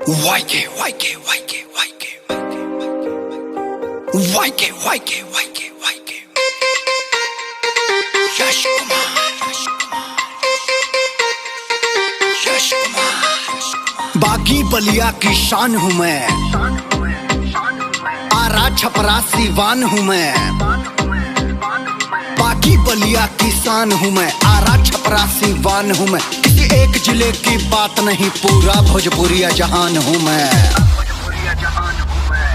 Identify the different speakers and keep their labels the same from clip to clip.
Speaker 1: YK, YK, YK, YK, YK, YK, YK, YK. Yash Kumar. बागी बलिया की शान हूँ मैं, आरा छपरा सीवान हूँ मैं। बागी बलिया की शान हूँ मैं, आरा छपरा सीवान हूँ मैं। किसी एक जिले की बात नहीं, पूरा भोजपुरिया जहान हूँ मैं।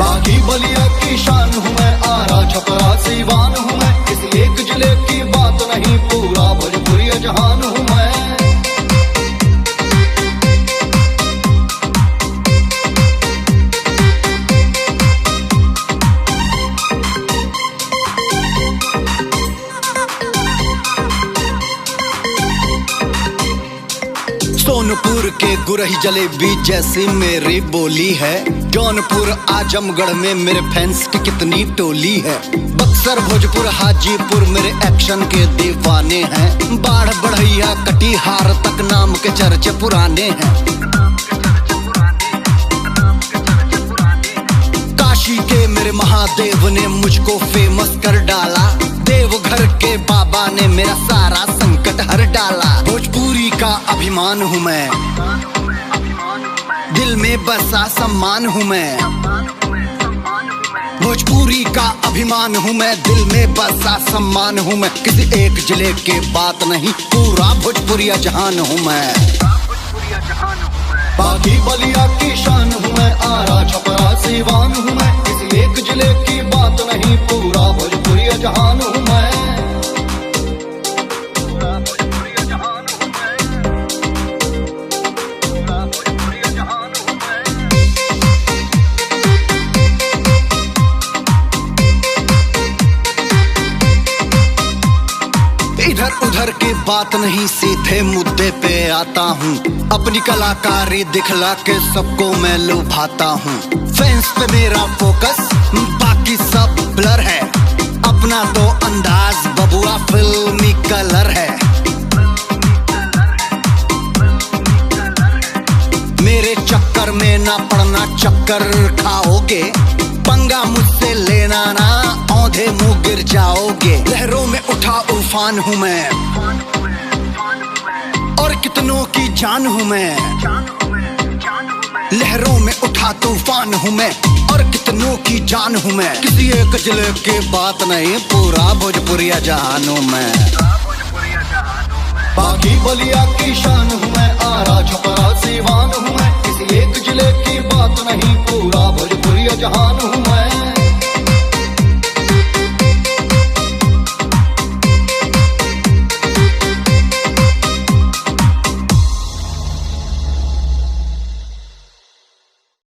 Speaker 1: बागी बलिया की शान हूँ मैं, आरा छपरा सीवान हूँ मैं। किसी एक जिले की बात नहीं, पूरा भोजपुरिया जहान हूँ मैं। सोनपुर के गुरही जलेबी जैसी मेरी बोली है। जौनपुर आजमगढ़ में मेरे फैंस की कितनी टोली है। बक्सर भोजपुर हाजीपुर मेरे एक्शन के दीवाने हैं। बाढ़ बढ़ैया कटिहार तक नाम के चर्चे पुराने हैं। काशी के मेरे महादेव ने मुझको फेमस कर डाला। देवघर के बाबा ने मेरा सारा संकट हर डाला। भोजपुरी का अभिमान हूँ मैं, दिल में बसा सम्मान हूँ मैं। भोजपुरी का अभिमान हूँ मैं, दिल में बसा सम्मान हूँ मैं। किसी एक जिले के बात नहीं, पूरा भोजपुरिया जहान हूँ मैं। बागी बलिया की शान हूँ मैं, आरा छपरा सीवान हूँ मैं। किसी एक जिले की बात नहीं, पूरा भोजपुरिया जहान हूँ मैं। इधर उधर की बात नहीं, सीधे मुद्दे पे आता हूँ। अपनी कलाकारी दिखला के सबको मैं लुभाता हूँ। फैंस पे मेरा फोकस, बाकी सब ब्लर है। अपना तो अंदाज बबुआ फिल्मी कलर है। मेरे चक्कर में ना पड़ना, चक्कर खाओगे। पंगा मुझसे लेना ना, औंधे मुंह गिर जाओगे। लहरों में उठा उफान हूँ मैं, और कितनों की जान हूँ मैं। लहरों में उठा तूफान हूँ मैं, और कितनों की जान हूँ मैं। किसी एक जिले की बात नहीं, पूरा भोजपुरिया जहान हूँ मैं। बागी बलिया की शान हूँ मैं, आरा छपरा सीवान हूँ मैं। किसी एक जिले की बात नहीं, पूरा भोजपुरिया जहान हूँ।